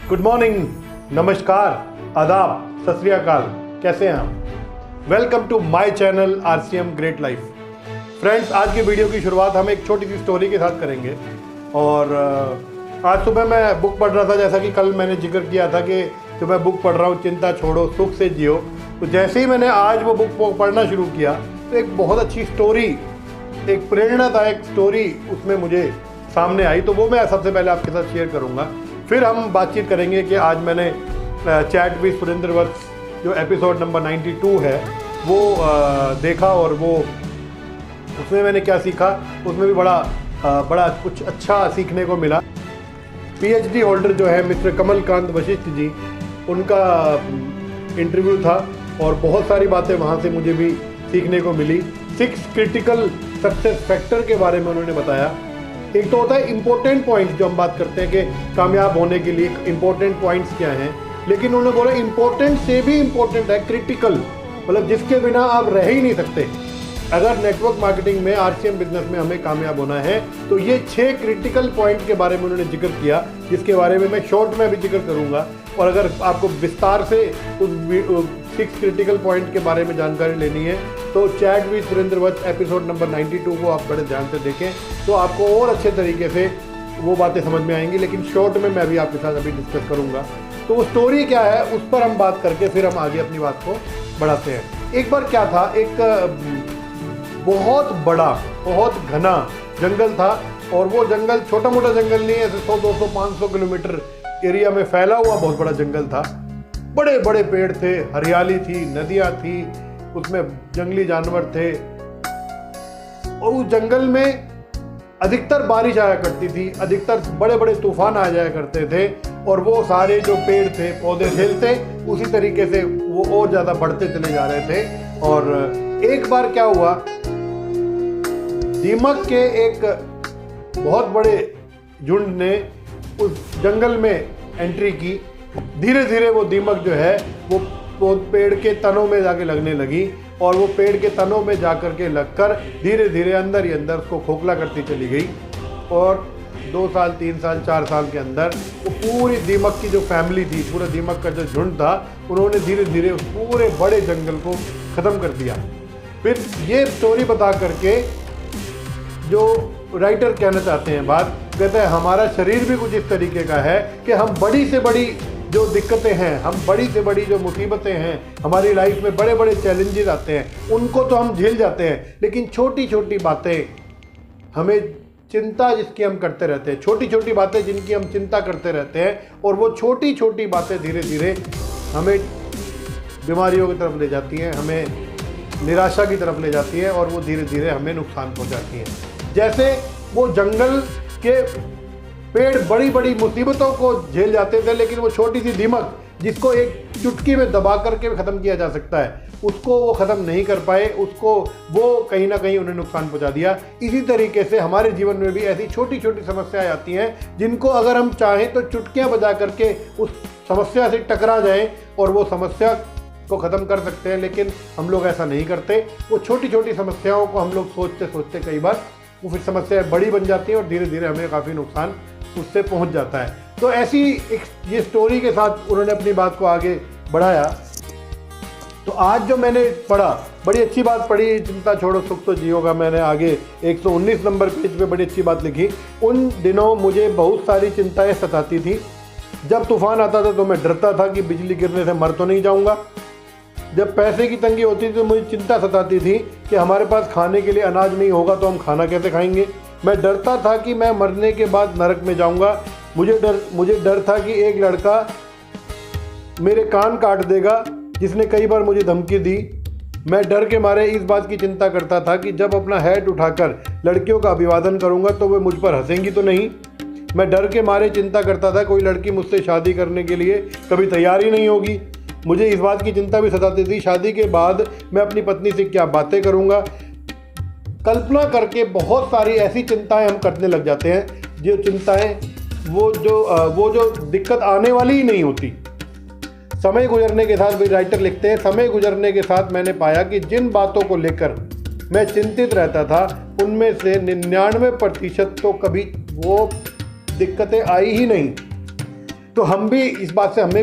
Good morning, नमस्कार, आदाब, सत श्री अकाल। कैसे हैं आप? Welcome to my channel RCM great life. Friends, आज की वीडियो की शुरुआत हम एक छोटी सी स्टोरी के साथ करेंगे। और आज सुबह मैं बुक पढ़ रहा था, जैसा कि कल मैंने जिक्र किया था कि जो मैं बुक पढ़ रहा हूँ, चिंता छोड़ो सुख से जियो। तो जैसे ही मैंने आज वो बुक पढ़ना शुरू किया तो एक बहुत अच्छी स्टोरी, एक प्रेरणादायक स्टोरी उसमें मुझे सामने आई। तो वो मैं सबसे पहले आपके साथ शेयर करूँगा। फिर हम बातचीत करेंगे कि आज मैंने चैट विद सुरेंद्र वत्स जो एपिसोड नंबर 92 है वो देखा, और वो उसमें मैंने क्या सीखा, उसमें भी बड़ा कुछ अच्छा सीखने को मिला। PhD होल्डर जो है मिस्टर कमलकांत वशिष्ठ जी, उनका इंटरव्यू था और बहुत सारी बातें वहाँ से मुझे भी सीखने को मिली। 6 क्रिटिकल सक्सेस फैक्टर के बारे में उन्होंने बताया। एक तो होता है इम्पोर्टेंट पॉइंट, जो हम बात करते हैं कि कामयाब होने के लिए इम्पोर्टेंट पॉइंट्स क्या हैं, लेकिन उन्होंने बोला इम्पोर्टेंट से भी इम्पोर्टेंट है क्रिटिकल, मतलब जिसके बिना आप रह ही नहीं सकते। अगर नेटवर्क मार्केटिंग में, RCM बिजनेस में हमें कामयाब होना है तो ये 6 क्रिटिकल पॉइंट के बारे में उन्होंने जिक्र किया, जिसके बारे में मैं शॉर्ट में भी जिक्र करूंगा। और अगर आपको विस्तार से उस 6 क्रिटिकल पॉइंट के बारे में जानकारी लेनी है तो chat with Surendra Vats episode number 92 को आप बड़े ध्यान से देखें, तो आपको और अच्छे तरीके से वो बातें समझ में आएंगी। लेकिन शॉर्ट में मैं भी आपके साथ अभी डिस्कस करूंगा। तो वो स्टोरी क्या है उस पर हम बात करके फिर हम आगे अपनी बात को बढ़ाते हैं। एक बार क्या था, एक बहुत बड़ा, बहुत घना जंगल था। और वो जंगल छोटा मोटा जंगल नहीं है, 100, 200, 500 किलोमीटर एरिया में फैला हुआ बहुत बड़ा जंगल था। बड़े बड़े पेड़ थे, हरियाली थी, नदियाँ थी, उसमें जंगली जानवर थे। और उस जंगल में अधिकतर बारिश आया करती थी, अधिकतर बड़े बड़े तूफान आ जाया करते थे। और वो सारे जो पेड़ थे, पौधे झेलते उसी तरीके से वो और ज़्यादा बढ़ते चले जा रहे थे। और एक बार क्या हुआ, दीमक के एक बहुत बड़े झुंड ने उस जंगल में एंट्री की। धीरे धीरे वो दीमक जो है वो पेड़ के तनों में जाके लगने लगी, और वो पेड़ के तनों में जाकर के लगकर धीरे धीरे अंदर ही अंदर उसको खोखला करती चली गई। और 2 साल, 3 साल, 4 साल के अंदर वो पूरी दीमक की जो फैमिली थी, पूरा दीमक का जो झुंड था, उन्होंने धीरे धीरे उस पूरे बड़े जंगल को ख़त्म कर दिया। फिर ये स्टोरी बता करके जो राइटर कहना चाहते हैं बात, कहते हैं हमारा शरीर भी कुछ इस तरीके का है कि हम बड़ी से बड़ी जो दिक्कतें हैं, हम बड़ी से बड़ी जो मुसीबतें हैं, हमारी लाइफ में बड़े बड़े चैलेंजेस आते हैं, उनको तो हम झेल जाते हैं। लेकिन छोटी छोटी बातें हमें चिंता जिसकी हम करते रहते हैं, छोटी छोटी बातें जिनकी हम चिंता करते रहते हैं, और वो छोटी छोटी बातें धीरे धीरे हमें बीमारियों की तरफ ले जाती हैं, हमें निराशा की तरफ ले जाती है, और वो धीरे धीरे हमें नुकसान पहुंचाती हैं। जैसे वो जंगल के पेड़ बड़ी बड़ी मुसीबतों को झेल जाते थे, लेकिन वो छोटी सी दीमक जिसको एक चुटकी में दबा करके ख़त्म किया जा सकता है, उसको वो ख़त्म नहीं कर पाए, उसको वो कहीं ना कहीं उन्हें नुकसान पहुंचा दिया। इसी तरीके से हमारे जीवन में भी ऐसी छोटी छोटी समस्याएं आती हैं जिनको अगर हम चाहें तो चुटकियाँ बजा करके उस समस्या से टकरा जाएं और वो समस्या को ख़त्म कर सकते हैं। लेकिन हम लोग ऐसा नहीं करते। वो छोटी छोटी समस्याओं को हम लोग सोचते सोचते कई बार वो फिर समस्याएं बड़ी बन जाती हैं और धीरे धीरे हमें काफ़ी नुकसान उससे पहुंच जाता है। तो ऐसी एक ये स्टोरी के साथ उन्होंने अपनी बात को आगे बढ़ाया। तो आज जो मैंने पढ़ा, बड़ी अच्छी बात पढ़ी, चिंता छोड़ो सुख तो जियो का मैंने आगे 119 नंबर पेज पे बड़ी अच्छी बात लिखी। उन दिनों मुझे बहुत सारी चिंताएं सताती थी। जब तूफान आता था तो मैं डरता था कि बिजली गिरने से मर तो नहीं जाऊंगा। जब पैसे की तंगी होती थी तो मुझे चिंता सताती थी कि हमारे पास खाने के लिए अनाज नहीं होगा तो हम खाना कैसे खाएंगे। मैं डरता था कि मैं मरने के बाद नरक में जाऊंगा। मुझे डर था कि एक लड़का मेरे कान काट देगा, जिसने कई बार मुझे धमकी दी। मैं डर के मारे इस बात की चिंता करता था कि जब अपना हैट उठाकर लड़कियों का अभिवादन करूंगा तो वे मुझ पर हंसेंगी तो नहीं। मैं डर के मारे चिंता करता था कोई लड़की मुझसे शादी करने के लिए कभी तैयार ही नहीं होगी। मुझे इस बात की चिंता भी सताती थी शादी के बाद मैं अपनी पत्नी से क्या बातें करूंगा। कल्पना करके बहुत सारी ऐसी चिंताएं हम करने लग जाते हैं, जो चिंताएं वो जो दिक्कत आने वाली ही नहीं होती। समय गुजरने के साथ भी राइटर लिखते हैं, समय गुजरने के साथ मैंने पाया कि जिन बातों को लेकर मैं चिंतित रहता था उनमें से 99% तो कभी वो दिक्कतें आई ही नहीं। तो हम भी इस बात से हमने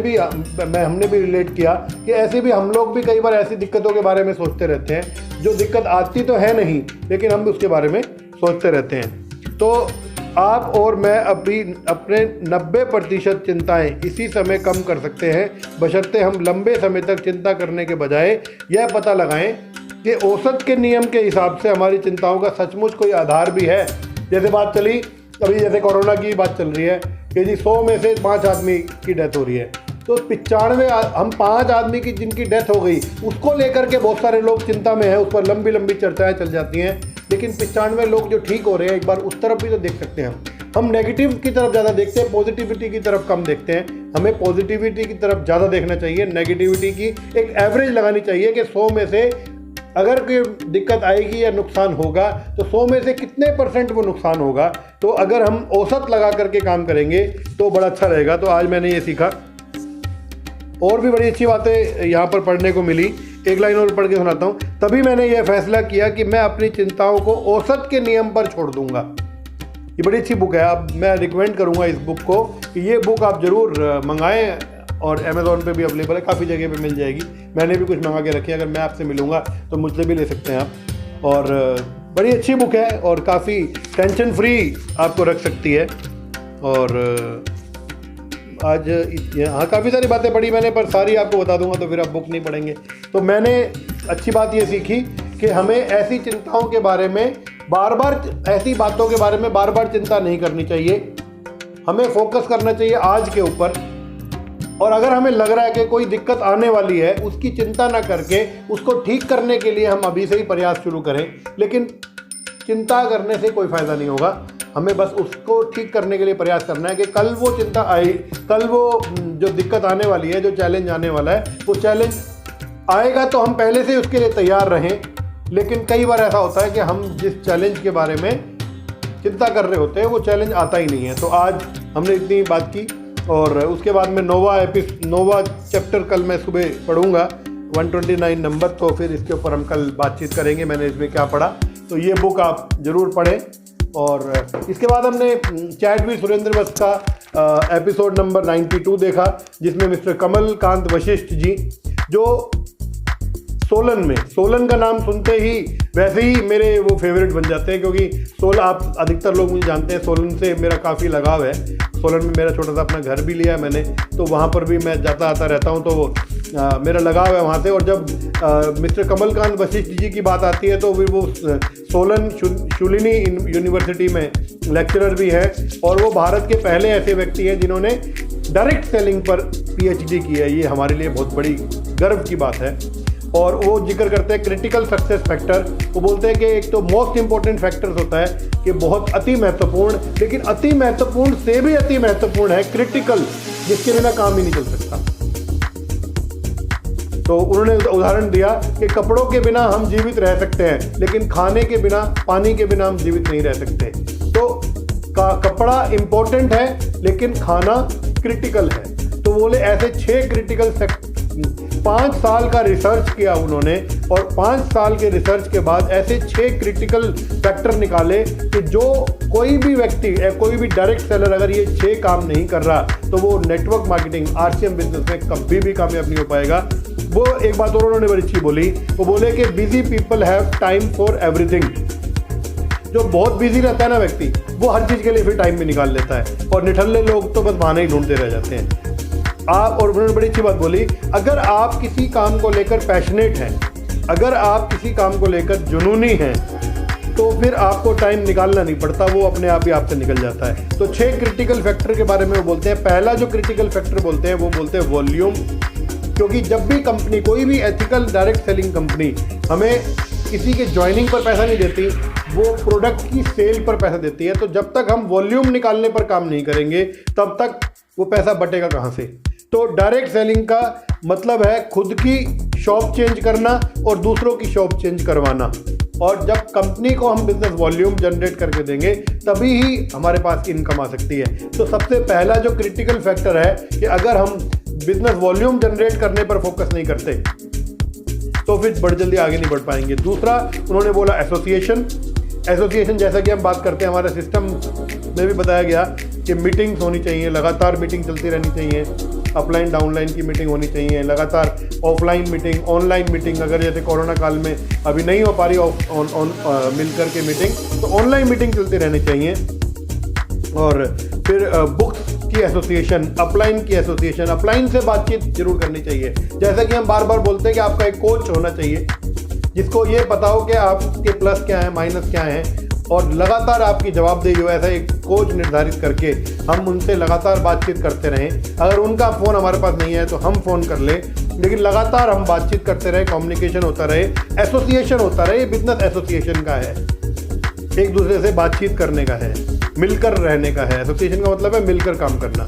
भी रिलेट किया कि ऐसे भी हम लोग भी कई बार ऐसी दिक्कतों के बारे में सोचते रहते हैं जो दिक्कत आती तो है नहीं, लेकिन हम भी उसके बारे में सोचते रहते हैं। तो आप और मैं अभी अपने 90% चिंताएं इसी समय कम कर सकते हैं, बशर्ते हम लंबे समय तक चिंता करने के बजाय यह पता लगाएं कि औसत के नियम के हिसाब से हमारी चिंताओं का सचमुच कोई आधार भी है। जैसे बात चली अभी, जैसे कोरोना की बात चल रही है कि जी 100 में से 5 आदमी की डेथ हो रही है, तो 95 हम 5 आदमी की जिनकी डेथ हो गई उसको लेकर के बहुत सारे लोग चिंता में हैं, उस पर लंबी लंबी चर्चाएं चल जाती हैं। लेकिन 95 लोग जो ठीक हो रहे हैं, एक बार उस तरफ भी तो देख सकते हैं। हम नेगेटिव की तरफ ज़्यादा देखते हैं, पॉजिटिविटी की तरफ कम देखते हैं। हमें पॉजिटिविटी की तरफ ज़्यादा देखना चाहिए, नेगेटिविटी की एक एवरेज लगानी चाहिए कि 100 में से अगर कोई दिक्कत आएगी या नुकसान होगा तो 100 में से कितने % वो नुकसान होगा। तो अगर हम औसत लगा करके काम करेंगे तो बड़ा अच्छा रहेगा। तो आज मैंने ये सीखा, और भी बड़ी अच्छी बातें यहाँ पर पढ़ने को मिली। एक लाइन और पढ़ के सुनाता हूँ। तभी मैंने यह फैसला किया कि मैं अपनी चिंताओं को औसत के नियम पर छोड़ दूंगा। ये बड़ी अच्छी बुक है, अब मैं रिकमेंड करूँगा इस बुक को कि ये बुक आप ज़रूर मंगाएं, और अमेज़ॉन पे भी अवेलेबल है, काफ़ी जगह पे मिल जाएगी। मैंने भी कुछ मंगा के रखी है, अगर मैं आपसे मिलूँगा तो मुझसे भी ले सकते हैं आप। और बड़ी अच्छी बुक है और काफ़ी टेंशन फ्री आपको रख सकती है। और आज यहाँ काफ़ी सारी बातें पढ़ी मैंने, पर सारी आपको बता दूंगा तो फिर आप बुक नहीं पढ़ेंगे। तो मैंने अच्छी बात ये सीखी कि हमें ऐसी चिंताओं के बारे में ऐसी बातों के बारे में बार बार चिंता नहीं करनी चाहिए। हमें फोकस करना चाहिए आज के ऊपर, और अगर हमें लग रहा है कि कोई दिक्कत आने वाली है, उसकी चिंता ना करके उसको ठीक करने के लिए हम अभी से ही प्रयास शुरू करें। लेकिन चिंता करने से कोई फ़ायदा नहीं होगा, हमें बस उसको ठीक करने के लिए प्रयास करना है कि कल वो चिंता आई, कल वो जो दिक्कत आने वाली है, जो चैलेंज आने वाला है, वो चैलेंज आएगा तो हम पहले से उसके लिए तैयार रहें। लेकिन कई बार ऐसा होता है कि हम जिस चैलेंज के बारे में चिंता कर रहे होते हैं वो चैलेंज आता ही नहीं है। तो आज हमने इतनी बात की, और उसके बाद में नोवा चैप्टर कल मैं सुबह पढ़ूंगा, 129 नंबर। तो फिर इसके ऊपर हम कल बातचीत करेंगे मैंने इसमें क्या पढ़ा। तो ये बुक आप ज़रूर पढ़ें। और इसके बाद हमने चैट विद सुरेंद्र वस्त का एपिसोड नंबर 92 देखा, जिसमें मिस्टर कमल कांत वशिष्ठ जी, जो सोलन का नाम सुनते ही वैसे ही मेरे वो फेवरेट बन जाते हैं, क्योंकि आप अधिकतर लोग मुझे जानते हैं, सोलन से मेरा काफ़ी लगाव है। सोलन में मेरा छोटा सा अपना घर भी लिया है मैंने, तो वहाँ पर भी मैं जाता आता रहता हूँ, तो मेरा लगाव है वहाँ से। और जब मिस्टर कमलकांत वशिष्ठ जी की बात आती है तो फिर वो सोलन शूलिनी यूनिवर्सिटी में लेक्चरर भी है, और वो भारत के पहले ऐसे व्यक्ति हैं जिन्होंने डायरेक्ट सेलिंग पर PhD की है। ये हमारे लिए बहुत बड़ी गर्व की बात है। और वो जिक्र करते हैं क्रिटिकल सक्सेस फैक्टर। वो बोलते हैं कि एक तो मोस्ट इंपॉर्टेंट फैक्टर्स होता है कि बहुत अति महत्वपूर्ण, लेकिन अति महत्वपूर्ण से भी अति महत्वपूर्ण है क्रिटिकल, जिसके बिना काम ही नहीं चल सकता। तो उन्होंने उदाहरण दिया कि कपड़ों के बिना हम जीवित रह सकते हैं, लेकिन खाने के बिना, पानी के बिना हम जीवित नहीं रह सकते। तो कपड़ा इंपॉर्टेंट है लेकिन खाना क्रिटिकल है। तो बोले ऐसे 6 क्रिटिकल 5 साल का रिसर्च किया उन्होंने, और 5 साल के रिसर्च के बाद ऐसे 6 क्रिटिकल फैक्टर निकाले कि जो कोई भी व्यक्ति, कोई भी डायरेक्ट सेलर अगर ये 6 काम नहीं कर रहा तो वो नेटवर्क मार्केटिंग RCM बिजनेस में कभी भी कामयाब नहीं हो पाएगा। वो एक बात और उन्होंने बड़ी अच्छी बोली, वो बोले कि busy people have time for everything. जो बहुत बिजी रहता है ना व्यक्ति, वो हर चीज़ के लिए फिर टाइम भी निकाल लेता है, और निठल्ले लोग तो बस बहाने ही ढूंढते रह जाते हैं। और उन्होंने बड़ी अच्छी बात बोली, अगर आप किसी काम को लेकर पैशनेट हैं, अगर आप किसी काम को लेकर जुनूनी हैं, तो फिर आपको टाइम निकालना नहीं पड़ता, वो अपने आप ही आपसे निकल जाता है। तो 6 क्रिटिकल फैक्टर के बारे में वो बोलते हैं। पहला जो क्रिटिकल फैक्टर बोलते हैं वो बोलते हैं वॉल्यूम, क्योंकि जब भी कंपनी, कोई भी एथिकल डायरेक्ट सेलिंग कंपनी हमें किसी के ज्वाइनिंग पर पैसा नहीं देती, वो प्रोडक्ट की सेल पर पैसा देती है। तो जब तक हम वॉल्यूम निकालने पर काम नहीं करेंगे तब तक वो पैसा बटेगा कहाँ से। तो डायरेक्ट सेलिंग का मतलब है खुद की शॉप चेंज करना और दूसरों की शॉप चेंज करवाना। और जब कंपनी को हम बिजनेस वॉल्यूम जनरेट करके देंगे तभी ही हमारे पास इनकम आ सकती है। तो सबसे पहला जो क्रिटिकल फैक्टर है कि अगर हम बिजनेस वॉल्यूम जनरेट करने पर फोकस नहीं करते तो फिर बड़ी जल्दी आगे नहीं बढ़ पाएंगे। दूसरा उन्होंने बोला एसोसिएशन, एसोसिएशन, जैसा कि हम बात करते हैं, हमारे सिस्टम में भी बताया गया कि मीटिंग्स होनी चाहिए, लगातार मीटिंग चलती रहनी चाहिए, अपलाइन डाउनलाइन की मीटिंग होनी चाहिए, लगातार ऑफलाइन मीटिंग, ऑनलाइन मीटिंग, अगर जैसे कोरोना काल में अभी नहीं हो पा रही मिलकर के मीटिंग, तो ऑनलाइन मीटिंग चलती रहनी चाहिए। और फिर बुक्स की एसोसिएशन, अपलाइन की एसोसिएशन, अपलाइन से बातचीत जरूर करनी चाहिए। जैसा कि हम बार बार बोलते हैं कि आपका एक कोच होना चाहिए जिसको ये पता हो कि आपके प्लस क्या है, माइनस क्या है, और लगातार आपकी जवाबदेही हो। ऐसा एक कोच निर्धारित करके हम उनसे लगातार बातचीत करते रहें। अगर उनका फ़ोन हमारे पास नहीं है तो हम फ़ोन कर लें, लेकिन लगातार हम बातचीत करते रहे, कम्युनिकेशन होता रहे, एसोसिएशन होता रहे। ये बिजनेस एसोसिएशन का है, एक दूसरे से बातचीत करने का है, मिलकर रहने का है। एसोसिएशन का मतलब है मिलकर काम करना।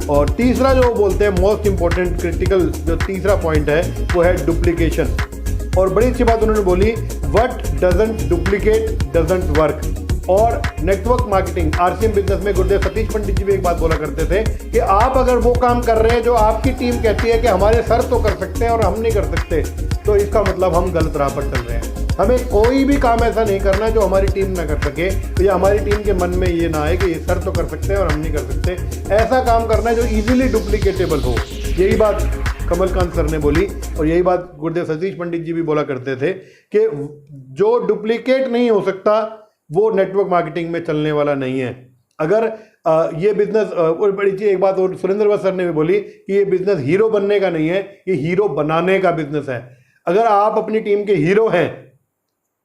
और तीसरा जो बोलते हैं मोस्ट इंपॉर्टेंट क्रिटिकल जो तीसरा पॉइंट है वो है डुप्लीकेशन। और बड़ी अच्छी बात उन्होंने बोली, what doesn't duplicate doesn't work. और नेटवर्क मार्केटिंग, आरसीएम बिजनेस में गुरुदेव सतीश पंडित जी भी एक बात बोला करते थे कि आप अगर वो काम कर रहे हैं जो आपकी टीम कहती है कि हमारे सर तो कर सकते हैं और हम नहीं कर सकते, तो इसका मतलब हम गलत राह पर चल रहे हैं। हमें कोई भी काम ऐसा नहीं करना जो हमारी टीम ना कर सके, तो या हमारी टीम के मन में ये ना आए कि ये सर तो कर सकते हैं और हम नहीं कर सकते। ऐसा काम करना है जो इजीली डुप्लीकेटेबल हो। यही बात कमलकांत सर ने बोली और यही बात गुरुदेव सतीश पंडित जी भी बोला करते थे कि जो डुप्लीकेट नहीं हो सकता वो नेटवर्क मार्केटिंग में चलने वाला नहीं है। अगर ये बिजनेस, और बड़ी चीज एक बात और सुरेंद्र वत्स सर ने भी बोली कि ये बिजनेस हीरो बनने का नहीं है, ये हीरो बनाने का बिजनेस है। अगर आप अपनी टीम के हीरो हैं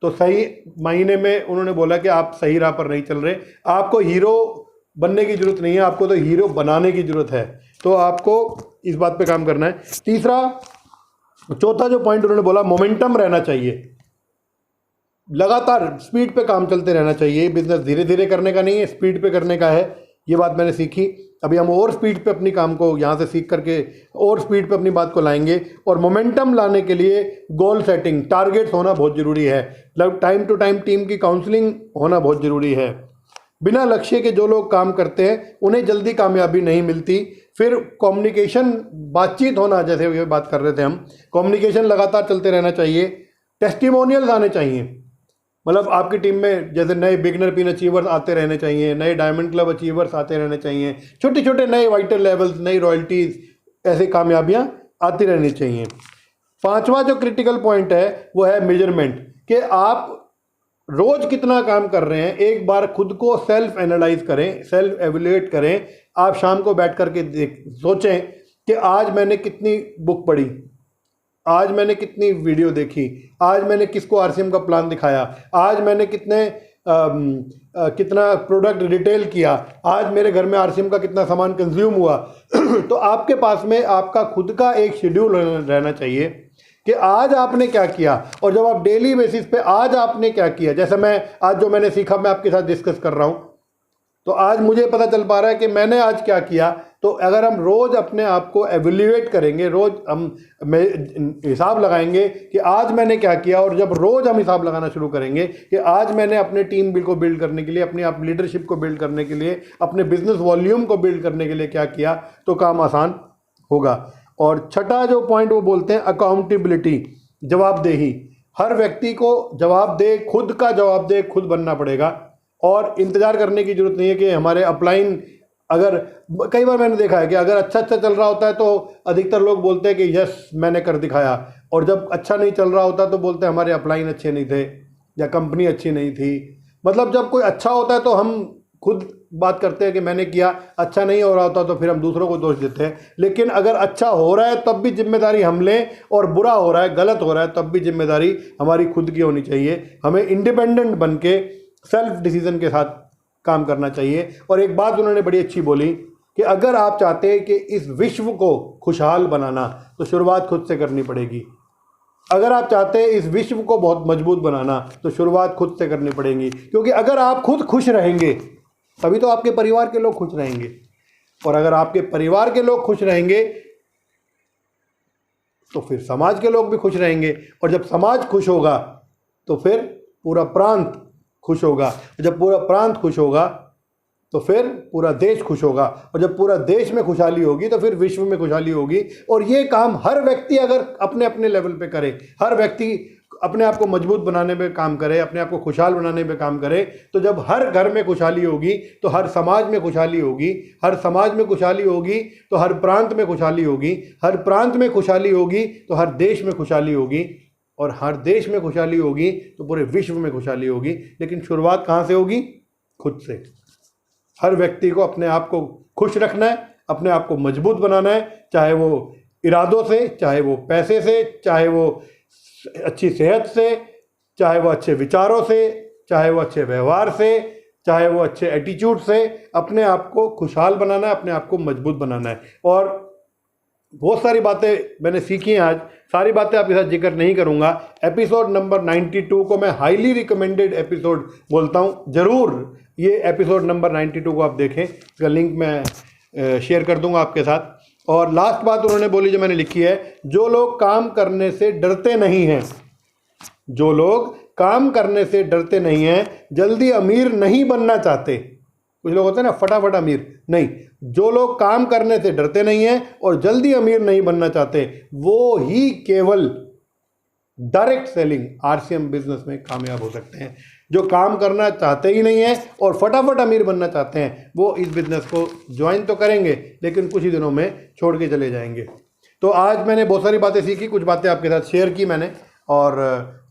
तो सही मायने में उन्होंने बोला कि आप सही राह पर नहीं चल रहे। आपको हीरो बनने की जरूरत नहीं है, आपको तो हीरो बनाने की जरूरत है। तो आपको इस बात पे काम करना है। चौथा जो पॉइंट उन्होंने बोला, मोमेंटम रहना चाहिए, लगातार स्पीड पे काम चलते रहना चाहिए। बिजनेस धीरे धीरे करने का नहीं है, स्पीड पे करने का है। ये बात मैंने सीखी। अभी हम और स्पीड पे अपनी काम को यहाँ से सीख करके और स्पीड पे अपनी बात को लाएंगे। और मोमेंटम लाने के लिए गोल सेटिंग, टारगेट्स होना बहुत ज़रूरी है। टाइम टू टाइम टीम की काउंसलिंग होना बहुत ज़रूरी है। बिना लक्ष्य के जो लोग काम करते हैं उन्हें जल्दी कामयाबी नहीं मिलती। फिर कम्युनिकेशन, बातचीत होना, जैसे ये बात कर रहे थे हम, कम्युनिकेशन लगातार चलते रहना चाहिए। टेस्टिमोनियल्स आने चाहिए, मतलब आपकी टीम में जैसे नए बिगनर पिन अचीवर्स आते रहने चाहिए, नए डायमंड क्लब अचीवर्स आते रहने चाहिए, छोटे छोटे नए वाइटल लेवल्स, नई रॉयल्टीज़, ऐसे कामयाबियाँ आती रहनी चाहिए। पांचवा जो क्रिटिकल पॉइंट है वो है मेजरमेंट, कि आप रोज कितना काम कर रहे हैं। एक बार खुद को सेल्फ एनालाइज करें, सेल्फ एवेल्युएट करें। आप शाम को बैठ करके सोचें कि आज मैंने कितनी बुक पढ़ी, आज मैंने कितनी वीडियो देखी, आज मैंने किसको आरसीएम का प्लान दिखाया, आज मैंने कितना प्रोडक्ट रिटेल किया, आज मेरे घर में आरसीएम का कितना सामान कंज्यूम हुआ। तो आपके पास में आपका खुद का एक शेड्यूल रहना चाहिए कि आज आपने क्या किया। और जब आप डेली बेसिस पे आज आपने क्या किया, जैसे मैं आज जो मैंने सीखा मैं आपके साथ डिस्कस कर रहा हूँ, तो आज मुझे पता चल पा रहा है कि मैंने आज क्या किया। तो अगर हम रोज अपने आप को एवेल्युएट करेंगे, रोज हम हिसाब लगाएंगे कि आज मैंने क्या किया, और जब रोज हम हिसाब लगाना शुरू करेंगे कि आज मैंने अपने टीम को बिल्ड करने के लिए, अपनी आप लीडरशिप को बिल्ड करने के लिए, अपने बिजनेस वॉल्यूम को बिल्ड करने के लिए क्या किया, तो काम आसान होगा। और छठा जो पॉइंट वो बोलते हैं अकाउंटेबिलिटी, जवाबदेही। हर व्यक्ति को जवाबदेह, खुद का जवाबदेह खुद बनना पड़ेगा। और इंतजार करने की जरूरत नहीं है कि हमारे अपलाइन, अगर कई बार मैंने देखा है कि अगर अच्छा चल रहा होता है तो अधिकतर लोग बोलते हैं कि यस मैंने कर दिखाया, और जब अच्छा नहीं चल रहा होता तो बोलते हैं हमारे अपलाइन अच्छे नहीं थे या कंपनी अच्छी नहीं थी। मतलब जब कोई अच्छा होता है तो हम खुद बात करते हैं कि मैंने किया, अच्छा नहीं हो रहा होता तो फिर हम दूसरों को दोष देते हैं। लेकिन अगर अच्छा हो रहा है तब भी जिम्मेदारी हम लें, और बुरा हो रहा है, गलत हो रहा है, तब भी जिम्मेदारी हमारी खुद की होनी चाहिए। हमें इंडिपेंडेंट बन के सेल्फ डिसीजन के साथ काम करना चाहिए। और एक बात उन्होंने बड़ी अच्छी बोली कि अगर आप चाहते हैं कि इस विश्व को खुशहाल बनाना तो शुरुआत खुद से करनी पड़ेगी। अगर आप चाहते हैं इस विश्व को बहुत मजबूत बनाना तो शुरुआत खुद से करनी पड़ेगी। क्योंकि अगर आप खुद खुश रहेंगे तभी तो आपके परिवार के लोग खुश रहेंगे, और अगर आपके परिवार के लोग खुश रहेंगे तो फिर समाज के लोग भी खुश रहेंगे, और जब समाज खुश होगा तो फिर पूरा प्रांत खुश होगा, जब पूरा प्रांत खुश होगा तो फिर पूरा देश खुश होगा, और जब पूरा देश में खुशहाली होगी तो फिर विश्व में खुशहाली होगी। और ये काम हर व्यक्ति अगर अपने अपने लेवल पे करे, हर व्यक्ति अपने आप को मजबूत बनाने पे काम करे, अपने आप को खुशहाल बनाने पे काम करे, तो जब हर घर में खुशहाली होगी तो हर समाज में खुशहाली होगी, हर समाज में खुशहाली होगी तो हर प्रांत में खुशहाली होगी, हर प्रांत में खुशहाली होगी तो हर देश में खुशहाली होगी, और हर देश में खुशहाली होगी तो पूरे विश्व में खुशहाली होगी। लेकिन शुरुआत कहाँ से होगी? खुद से। हर व्यक्ति को अपने आप को खुश रखना है, अपने आप को मजबूत बनाना है, चाहे वो इरादों से, चाहे वो पैसे से, चाहे वो अच्छी सेहत से, चाहे वो अच्छे विचारों से, चाहे वो अच्छे व्यवहार से, चाहे वो अच्छे एटीट्यूड से। अपने आप को खुशहाल बनाना है, अपने आप को मजबूत बनाना है। और बहुत सारी बातें मैंने सीखी हैं आज, सारी बातें आपके साथ जिक्र नहीं करूंगा। एपिसोड नंबर 92 को मैं हाईली रिकमेंडेड एपिसोड बोलता हूं। ज़रूर ये एपिसोड नंबर 92 को आप देखें, इसका लिंक मैं शेयर कर दूंगा आपके साथ। और लास्ट बात उन्होंने बोली जो मैंने लिखी है, जो लोग काम करने से डरते नहीं हैं, जो लोग काम करने से डरते नहीं हैं, जल्दी अमीर नहीं बनना चाहते। कुछ लोग होते हैं ना फटाफट अमीर, नहीं, जो लोग काम करने से डरते नहीं हैं और जल्दी अमीर नहीं बनना चाहते, वो ही केवल डायरेक्ट सेलिंग आरसीएम बिजनेस में कामयाब हो सकते हैं। जो काम करना चाहते ही नहीं है और फटाफट अमीर बनना चाहते हैं, वो इस बिजनेस को ज्वाइन तो करेंगे लेकिन कुछ ही दिनों में छोड़ के चले जाएंगे। तो आज मैंने बहुत सारी बातें सीखी, कुछ बातें आपके साथ शेयर की मैंने, और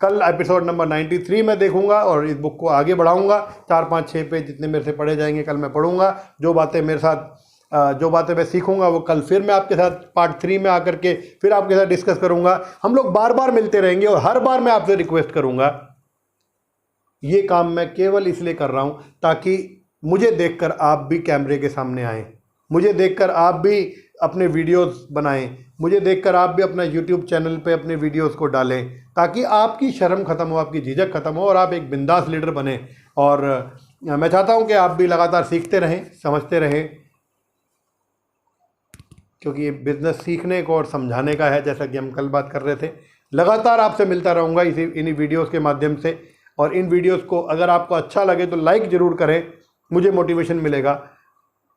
कल एपिसोड नंबर 93 में देखूंगा और इस बुक को आगे बढ़ाऊंगा। 4, 5, 6 पेज जितने मेरे से पढ़े जाएंगे कल मैं पढ़ूंगा। जो बातें मेरे साथ जो बातें मैं सीखूंगा वो कल फिर मैं आपके साथ पार्ट 3 में आकर के फिर आपके साथ डिस्कस करूंगा। हम लोग बार बार मिलते रहेंगे और हर बार मैं आपसे रिक्वेस्ट करूंगा। ये काम मैं केवल इसलिए कर रहा हूं ताकि मुझे देखकर आप भी कैमरे के सामने आएँ, मुझे देखकर आप भी अपने वीडियोस बनाएं, मुझे देखकर आप भी अपना यूट्यूब चैनल पे अपने वीडियोस को डालें, ताकि आपकी शर्म ख़त्म हो, आपकी झिझक ख़त्म हो और आप एक बिंदास लीडर बने। और मैं चाहता हूं कि आप भी लगातार सीखते रहें, समझते रहें, क्योंकि ये बिज़नेस सीखने को और समझाने का है, जैसा कि हम कल बात कर रहे थे। लगातार आपसे मिलता रहूँगा इन्हीं वीडियोज़ के माध्यम से। और इन वीडियोज़ को अगर आपको अच्छा लगे तो लाइक ज़रूर करें, मुझे मोटिवेशन मिलेगा।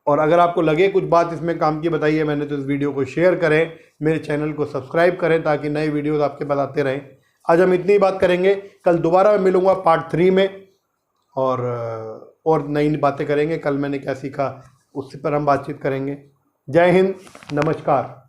और अगर आपको लगे कुछ बात इसमें काम की बताई है मैंने, तो इस वीडियो को शेयर करें, मेरे चैनल को सब्सक्राइब करें ताकि नए वीडियोस आपके पास आते रहें। आज हम इतनी बात करेंगे, कल दोबारा मैं मिलूँगा पार्ट 3 में और नई बातें करेंगे। कल मैंने क्या सीखा उससे पर हम बातचीत करेंगे। जय हिंद, नमस्कार।